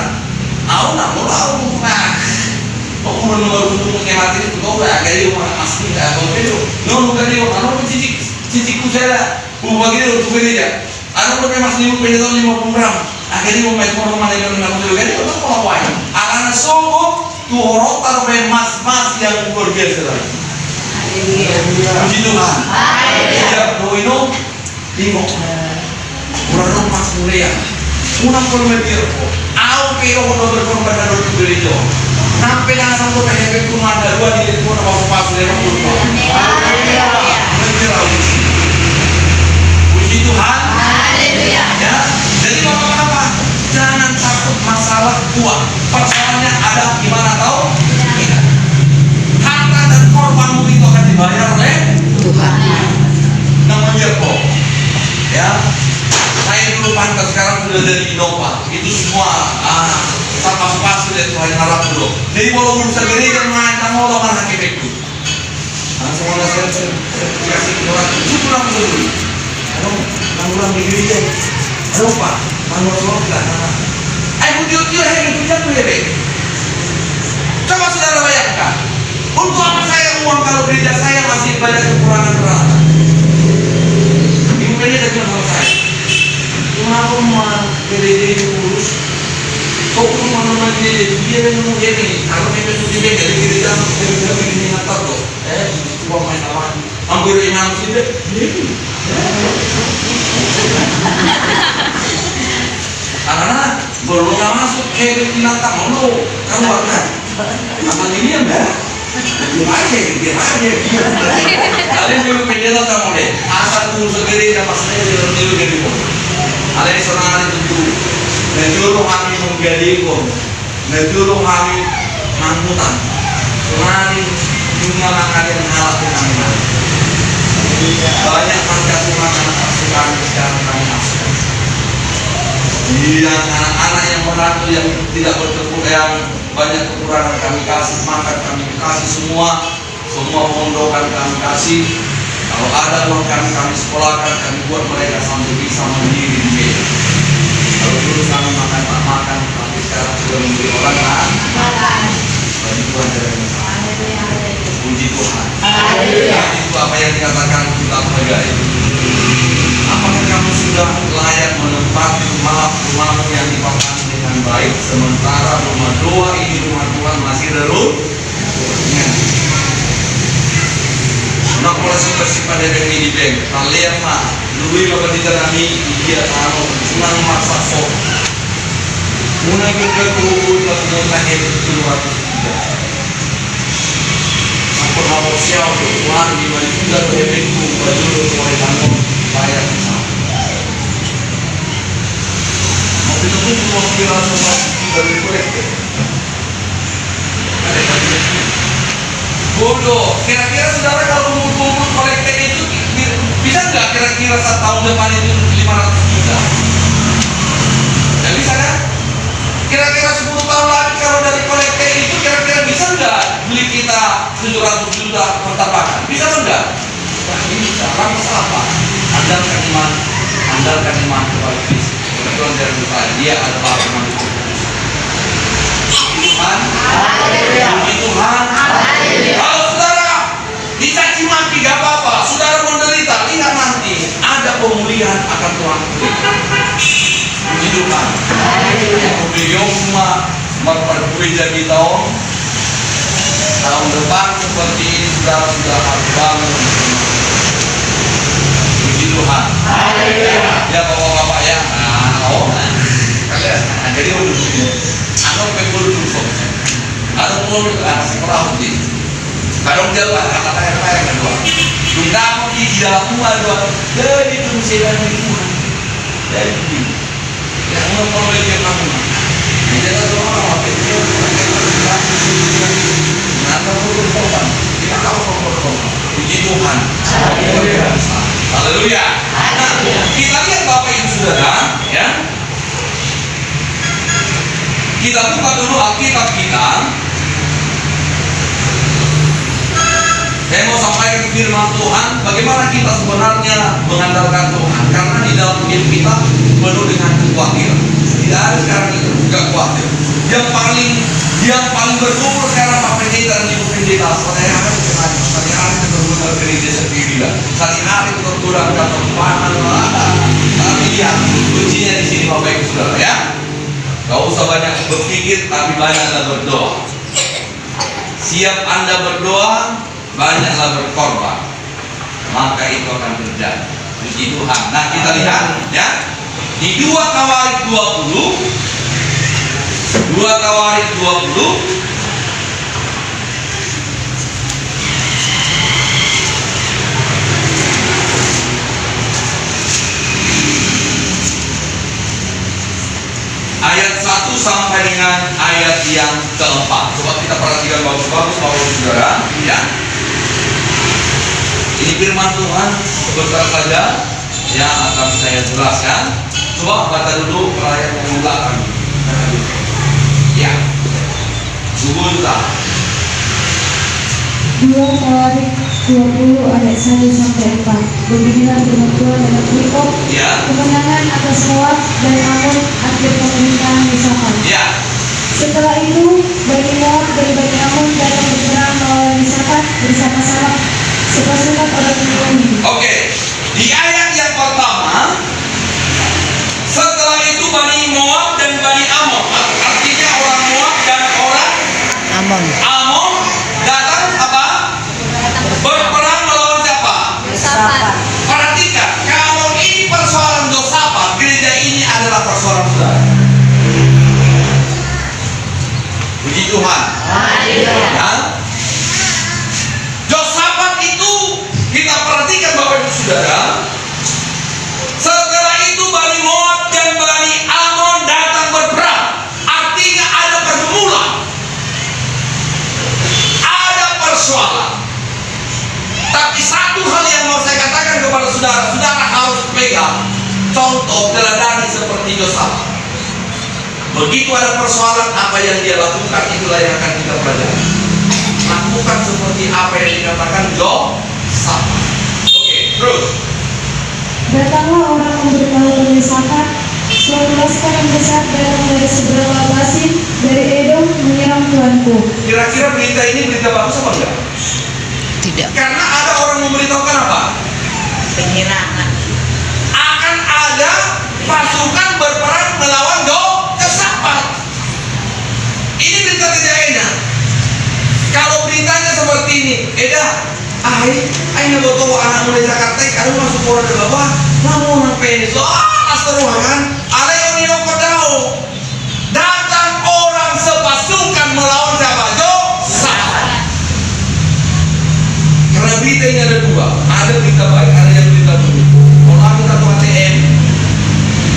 Aku nak mau tahu nah. Kok menurut untuk mati itu kau dah gaya orang asli dah kau itu. No bukan dia orang cicikku saya buat gitu untuk gereja. Aku udah masih 50 gram. Akhirnya mau main rumah dengan aku juga itu tuh kalau wae. Akan sungguh tuh orang taruh mas yang luar biasa lagi. Puji Tuhan. Ya, doino bingung. Orang mas mulia. Una kilometer. Aku kira udah berkorban dari gereja. Sampai dengan sampai ke rumah ada dua di depan pas dari rumah. Puji Tuhan. Haleluya. Ya. Jadi Bapak-bapak, jangan takut masalah uang. Persoalannya ada gimana tahu? Tidak. Harta dan korbanmu itu akan dibayar oleh Tuhan. namanya kok. Ya. Saya dulu pantas, sekarang sudah dari Innova. Itu semua sama pas dari Tuhan harap dulu. Jadi kalau berusaha gereja main kamu lo kan hakim itu. Semoga saya kasih orang itu lang dulu. Nanggulang di gereja. Lupa, manual kita. Ayo dia hari kita beri. Coba saudara bayangkan. Untuk apa saya uang kalau gereja saya masih banyak kekurangan peralatan? Ibu pendeta bilang sama saya, kenapa mau gereja ini urus? Kau perlu mana gereja? Dia memang ini. Kalau memang sudah dia dari gereja, gereja ini ngatar loh. Coba main apa? Ambil imam sini. Karena belum masuk ke binatang lo, kamu kan? Apa ini ya mbak? Diam aja. Kalian dulu pendeta sama deh. Asal tuh segeri dan pasnya dulu jadi pun. Kalian seorang itu menjuru kami menjadi pun, menjuru kami mangkutan. Seorang dunia makan yang halal kami. Banyak makan anak asuh kami sekarang kami asuh. Yang anak-anak yang merantau yang tidak berkekurangan, yang banyak kekurangan kami kasih, makan kami kasih semua pondokan kami kasih. Kalau ada uang kami sekolahkan, kami buat mereka sampai bisa mandiri di meja. Kalau dulu kami makan tak makan, tapi sekarang sudah memberi orang makan. Bagi Tuhan dari puji Tuhan. Itu apa yang dikatakan kita sebagai. Apakah kamu sudah layak menempati rumahmu yang dipapani dengan baik, sementara rumah doa ini rumah Tuhan masih reruntuhan? Nak polisi bersih pada demi di bank, kalian mah, lui bapak di terani, dia tahu, senang maksa sok. Mulai berkumpul lah kemudian itu 203. Aku mau siapa Tuhan di mana juga begitu baju oleh kamu bayar sama. Mau itu pun cuma kira sama dari kolektif. Bodoh, kira-kira saudara kalau kumpul kolektif itu bisa nggak kira-kira 1 tahun depan itu 500 juta? Nggak bisa kan? Kira-kira 10 tahun lagi kalau dari kolektif itu kira-kira bisa nggak beli kita 700 juta pertapakan? Bisa enggak? Nah, ini sekarang apa? Andalkan iman kepada Kristus. Kebetulan dari Tuhan, dia adalah iman itu. Tuhan, puji Tuhan. Kalau saudara dicaci maki gak apa-apa, saudara menderita, ingat nanti ada pemulihan akan Tuhan. Puji Tuhan. Beliau cuma memperkuat jadi tahun depan seperti ini saudara sudah harus bangun. Puji Tuhan. Ya bapak-bapak ya. Kalian jadi udah begini. Ano pekul dulu. Ano pun sekolah uji. Kadang jawab kata-kata yang kedua. Kita mau di dalam rumah dua. Jadi itu saya dan Tuhan. Dari ini. Yang mau perlu dia kamu. Jadi ada orang apa itu? Kita tahu puji Tuhan. Haleluya. Nah, kita lihat Bapak Ibu Saudara, ya. Kita buka dulu Alkitab kita. Saya mau sampaikan firman Tuhan, bagaimana kita sebenarnya mengandalkan Tuhan. Karena di dalam hidup kita penuh dengan kekhawatiran. Tidak ada sekarang itu juga khawatir. Yang paling berkumpul sekarang Pak Pendeta dan Ibu Pendeta. Sehari-hari terguna gereja sendiri lah. Sehari-hari terguna kantor keuangan. Tapi lihat kuncinya di sini Bapak Ibu Saudara ya. Gak usah banyak berpikir, tapi banyaklah berdoa. Siap Anda berdoa, banyaklah berkorban. Maka itu akan terjadi. Puji Tuhan. Nah kita lihat ya. Di 2 Tawarik 20 ayat 1 sampai dengan ayat yang keempat. Coba kita perhatikan bagus-bagus Bapak Saudara ya. Ini firman Tuhan sebentar saja yang akan saya jelaskan. Coba baca dulu ayat yang belakang. Ya. Subunta. 2 Tawarik 20 ayat 1 sampai 4. Beginilah firman Tuhan dalam berikut. Ya. Kemenangan atas Moab dan Ammon akhir pemerintahan Yosafat. Ya. Setelah itu Bani Moab dan Bani Ammon datang berperang melawan Yosafat bersama-sama sepasukan orang Yahudi. Oke. Di ayat yang pertama, setelah itu Bani Moab dan Bani Ammon, artinya orang Moab dan orang Ammon. Ammon datang apa? Berperang melawan siapa? Yosafat. Perhatikan, kalau ini persoalan Yosafat, gereja ini adalah persoalan saudara. Puji Tuhan. Ya. Yosafat itu kita perhatikan Bapak Ibu Saudara. Setelah itu Bani Moab dan Bani Ammon datang berperang. Artinya ada pergumulan, ada persoalan. Tapi satu hal yang mau saya katakan kepada saudara, saudara harus pegang contoh teladan seperti Yosafat. Begitu ada persoalan, apa yang dia lakukan itulah yang akan kita pelajari. Lakukan seperti apa yang dikatakan Yosafat. Oke, terus. Datanglah orang memberitahu pada Yosafat, suatu laskar yang besar datang dari seberang Labasim, dari Edom menyerang tuanku. Kira-kira berita ini berita bagus apa enggak? Tidak. Karena ada orang memberitahukan apa? Penyerangan. Akan ada pasukan berperang melawan Yosafat. Ini berita kejadiannya. Kalau beritanya seperti ini, Aina boto anak mulai Jakarta, kalau masuk orang ke bawah, namun orang penis, astaruhan, ada yang nino kodau. Datang orang sepasukan melawan siapa? Yosafat. Karena berita ini ada dua, ada berita baik, ada yang berita buruk. Kalau aku satu ATM,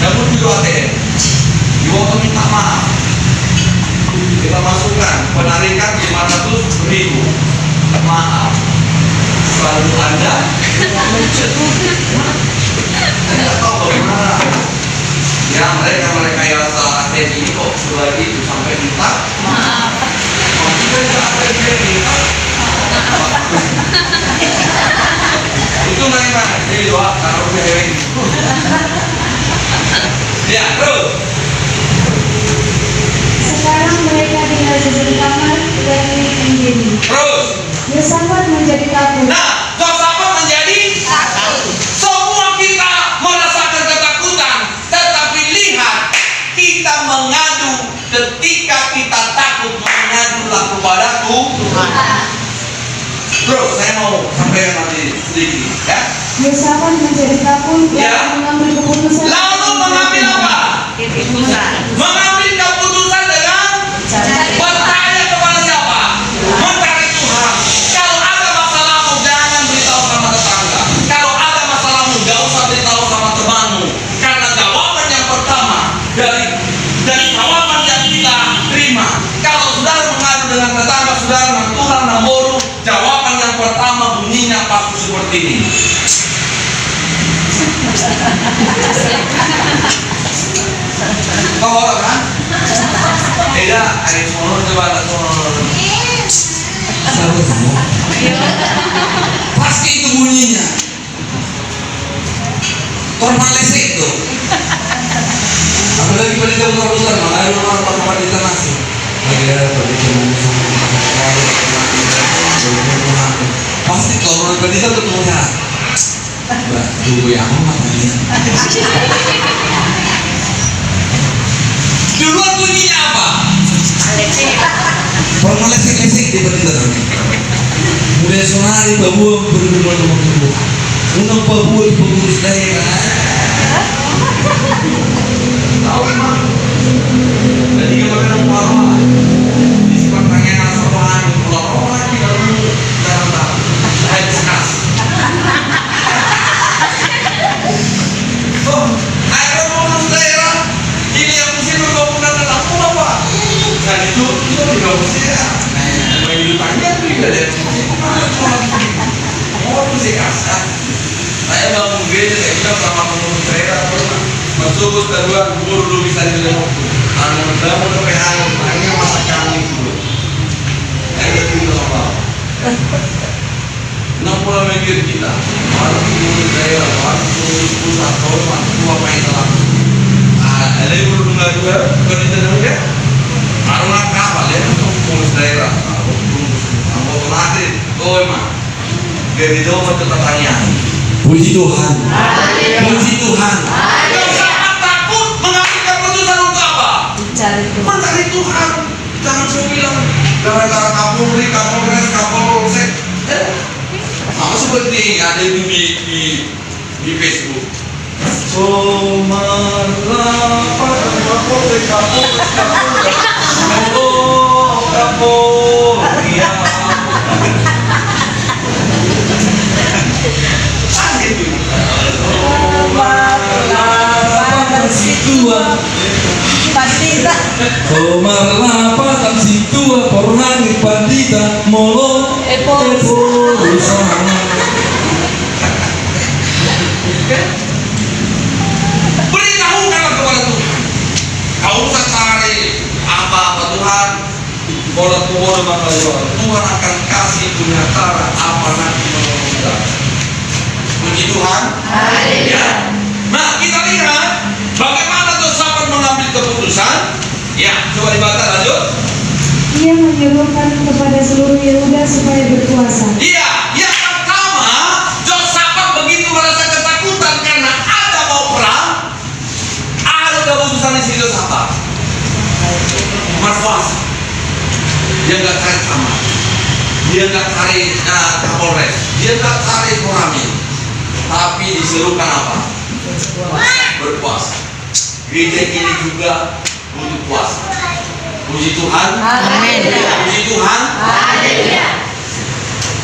namun itu ATM, Iwoto minta maaf. Kita masukkan penarikan 500.000. Maaf, selalu Anda tidak tahu bagaimana. Ya mereka yang salah ATM ini kok selagi itu sampai minta maaf. Maksudnya tidak ada yang minta. Itu mana? Jadi doa karena udah hewan. Ya terus. Sekarang mereka tinggal di satu kamar dan milik menjadi. Terus. Yosafat menjadi takut. Nah, Yosafat menjadi takut. Semua kita merasakan ketakutan, tetapi lihat kita mengadu ketika kita takut mengadulah kepada Tuhan. Terus saya mau sampaikan nanti sedikit, ya. Yosafat menjadi takut Ya. dan mengambil keputusan. Lalu mengambil apa? Mengambil keputusan dengan bertanya kepada siapa? Mencari Tuhan. Kalau ada masalahmu jangan beritahu sama tetangga. Kalau ada masalahmu gak usah beritahu sama temanmu. Karena jawaban yang pertama dari jawaban yang kita terima, kalau saudara mengadu dengan tetangga saudara dengan Tuhan namboru, jawaban yang pertama bunyinya pasti seperti ini. Kau orang kan? Beda, ada sono coba ada sono. Salah semua. Pasti itu bunyinya. Formalese itu. Apalagi pada utar-utar, mana ada orang tempat kita nasi. Ada pasti kalau orang kita ketemu ya. Tunggu yang matanya. Duluan bunyinya apa? Formalese-lese di berita tadi. Mulai sonari babu berumur-umur. Unang babu pengurus daerah. Tahu mah? Jadi kemarin orang di sebelah tangan asapan, orang lagi dalam saya diskus. Oh, air pengurus daerah ini yang mesti bergabungan dengan aku apa? Nah itu juga mesti ya. Main tanya juga dari sini. Oh mesti kasar. Saya bangun gede, kita sama pengurus daerah pernah masuk kedua gubernur dulu bisa dibilang anu dalam untuk PH ini masa kami dulu. Saya itu apa? 60 mikir kita, harus pengurus daerah, harus pengurus pusat, hormat, tua main dalam. Ada yang berunggah juga, kerja juga. Karena kapal ya, pengurus daerah, pengurus anggota Madrid, emang. Jadi itu tetap tanya. Puji Tuhan. Puji Tuhan. Sangat takut mengambil keputusan untuk apa? Mencari Tuhan. Jangan cuma bilang gara-gara Kapolri, Kapolsek. Sama seperti ada itu di Facebook. Komarlapatan si tua porhani pandita molo Beritahukanlah kepada Tuhan. Kau usah cari Bola bola maka Tuhan akan kasih punya cara apa nanti menolong kita. Puji Tuhan. Ya. Nah, kita lihat bagaimana Yosafat mengambil keputusan. Ya, coba dibaca lanjut. Ia menyuruhkan kepada seluruh Yehuda supaya berpuasa. Iya, yang pertama Yosafat begitu merasa ketakutan karena ada mau perang. Ada keputusan di sini Yosafat. Berpuasa. Dia nggak cari sama, dia nggak cari Kapolres, dia nggak cari Koramil, tapi disuruhkan apa? Berpuasa. Gereja ini juga butuh puasa. Puji Tuhan. Amin. Puji Tuhan.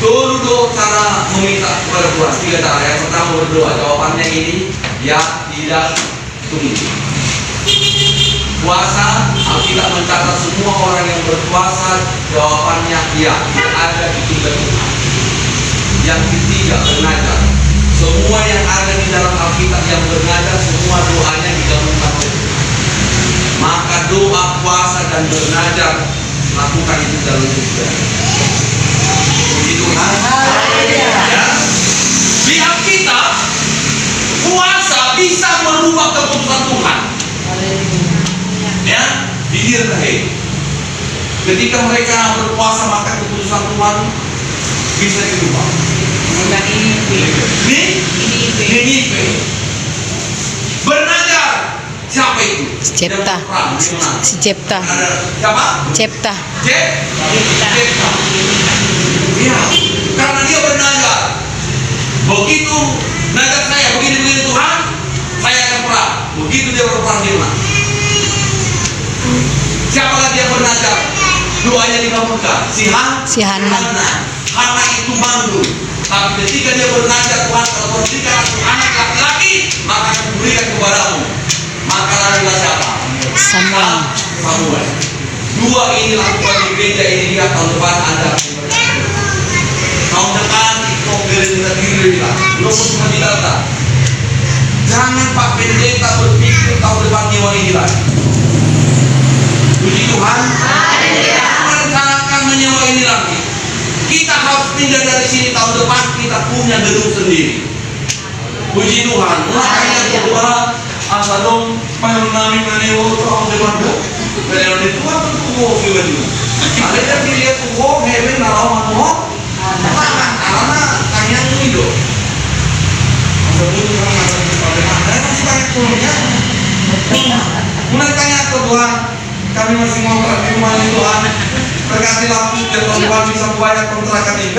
Dulu cara meminta kepada Tuhan 3 cara. Yang pertama berdoa. Jawabannya ini ya, tidak, tunggu. Puasa, Alkitab mencatat semua orang yang berpuasa jawabannya ya, tidak ada ditunda Tuhan. Yang ketiga, bernazar. Semua yang ada di dalam Alkitab yang bernazar, semua doanya digabungkan oleh Tuhan. Maka doa, puasa dan bernazar, lakukan itu dalam hidup. Puji Tuhan. Ya. Lihat kita, puasa bisa merubah keputusan Tuhan. Ya, diri terakhir. Ketika mereka berpuasa maka keputusan Tuhan bisa dirubah. Ninive. Bernazar. Siapa itu? Jepta. Si Jepta. Siapa? Jepta. Jepta. Ya, karena dia bernazar. Begitu nazar saya begini Tuhan, saya akan perang. Begitu dia berperang di mana? Siapa lagi yang bernazar? Doanya dikabulkan. Si Hana. Hana itu mandu. Tapi ketika dia bernazar, Tuhan kalau berikan aku anak laki-laki, maka aku berikan kepadamu. Maka lahirlah siapa? Samuel. Dua ini lakukan di gereja ini, dia tahun depan Anda. Tahun depan itu gereja diri bilang, belum semua didata. Jangan Pak Pendeta berpikir tahun depan nyawa ini lagi. Puji Tuhan. Merencanakan menyewa ini lagi. Kita harus pindah dari sini tahun depan, kita punya gedung sendiri. Puji Tuhan. Makanya kedua asa dong mengalami menyewa tahun depan dong. Menyewa itu kan tuh gimana? Ada yang dilihat tuh heaven narawan tuh. Karena tanya itu. Masa dulu kan masa bagaimana? Masih banyak turunnya. Mulai tanya ke Tuhan. Kami masih ngontrak di rumah ini Tuhan. Berkati lampu biar Tuhan bisa banyak kontrakan ini.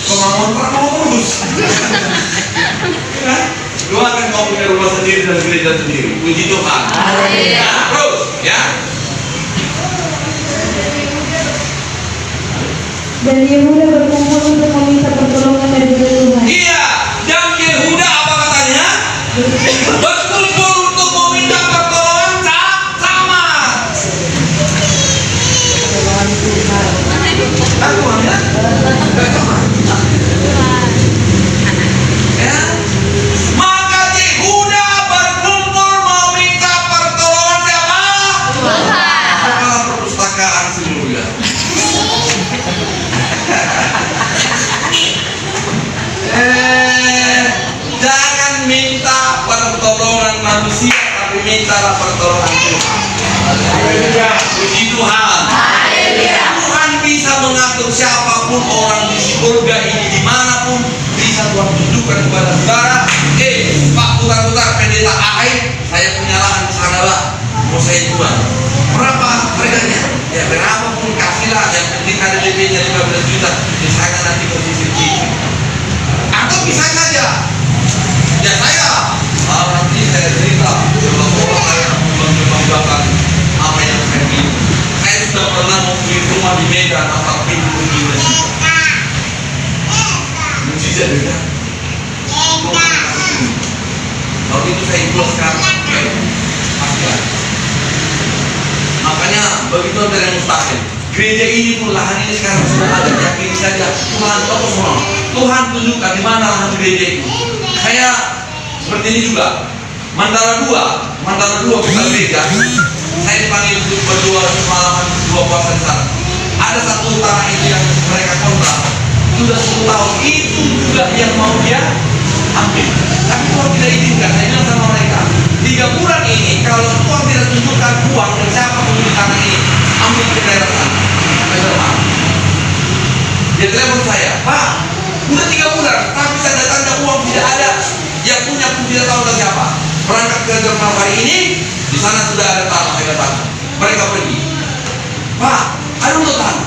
Kalau ngontrak mau terus. Doakan kau punya rumah sendiri dan gereja sendiri. Puji Tuhan. Nah, terus ya. Dan Yehuda berkumpul untuk meminta pertolongan dari Tuhan. Iya, dan Yehuda apa katanya? Berkumpul untuk meminta pertolongan sama. Tuhan ya? Ya. Maka Yehuda berkumpul meminta pertolongan siapa? Tuhan. Kepala perpustakaan seluruhnya. Jangan minta pertolongan manusia, tapi mintalah pertolongan Tuhan. Puji Tuhan. Tuhan bisa mengatur siapapun orang di surga ini dimanapun bisa Tuhan tunjukkan kepada saudara. Pak putar-putar pendeta Ahai, saya punya lahan di sana lah, mau saya jual. Berapa harganya? Ya berapapun kasihlah, yang penting ada DP-nya 15 juta. Misalnya nanti posisi gitu. Atau bisa saja, ya saya nanti saya cerita bahwa saya membanggakan apa yang saya pilih. Saya sudah pernah membeli rumah di Medan, apa pintu begini. Mujizat juga. Kalau itu saya ikhlaskan, pasti. Makanya begitu ada yang mustahil. Gereja ini pun lahan ini sekarang sudah ada, yakini saja Tuhan tolong semua. Tuhan tunjukkan di mana lahan gereja itu. Saya seperti ini juga. Mandala 2 besar gereja. saya dipanggil berdua semalaman dua puasa di sana. Ada satu tanah itu yang mereka kontrak sudah 10 tahun, itu juga yang mau dia ambil. Tapi Tuhan tidak izinkan. Saya bilang sama mereka, 3 bulan ini kalau Tuhan tidak tunjukkan uang dan siapa pemilik tanah ini, ambil ke daerah sana. Saya bilang, dia telepon saya, Pak, udah 3 bulan, tapi tanda-tanda uang tidak ada. Yang punya pun tidak tahu dari siapa. Berangkat ke Jerman hari ini, di sana sudah ada tanah, saya katakan. Mereka pergi, Pak, ada untuk tanah.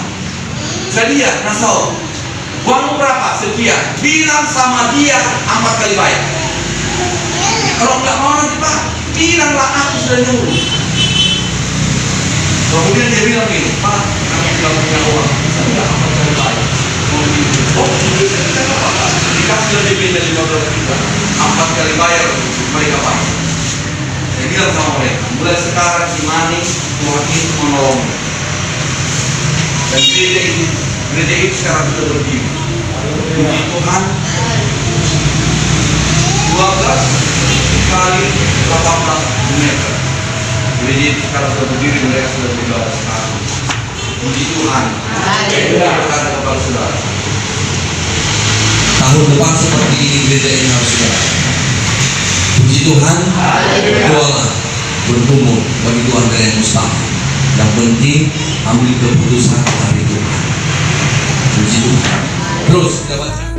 Saya lihat, Nasau, uang berapa? Sekian. Bilang sama dia 4 kali bayar. Kalau nggak mau nanti Pak, bilanglah aku sudah nyuruh. Kemudian dia bilang gini, Pak, kami tidak punya uang, bisa nggak 4 kali bayar? Oh, bisa kita apa? Dikasih lebih dari 15 juta, 4 kali bayar mereka Pak. Saya bilang sama mereka, mulai sekarang Imani Tuhan itu menolong. Dan gereja itu sekarang sudah berdiri. Puji Tuhan, 12 kali 18 meter. Gereja itu sekarang sudah berdiri, mereka sudah beribadah sekarang. Puji Tuhan. Karena kepada saudara. Tahun depan seperti ini gereja ini harus segera. Puji Tuhan, doalah bertumbuh bagi Tuhan dari yang mustahil. Yang penting ambil keputusan dari Tuhan. Puji Tuhan. Terus kita baca.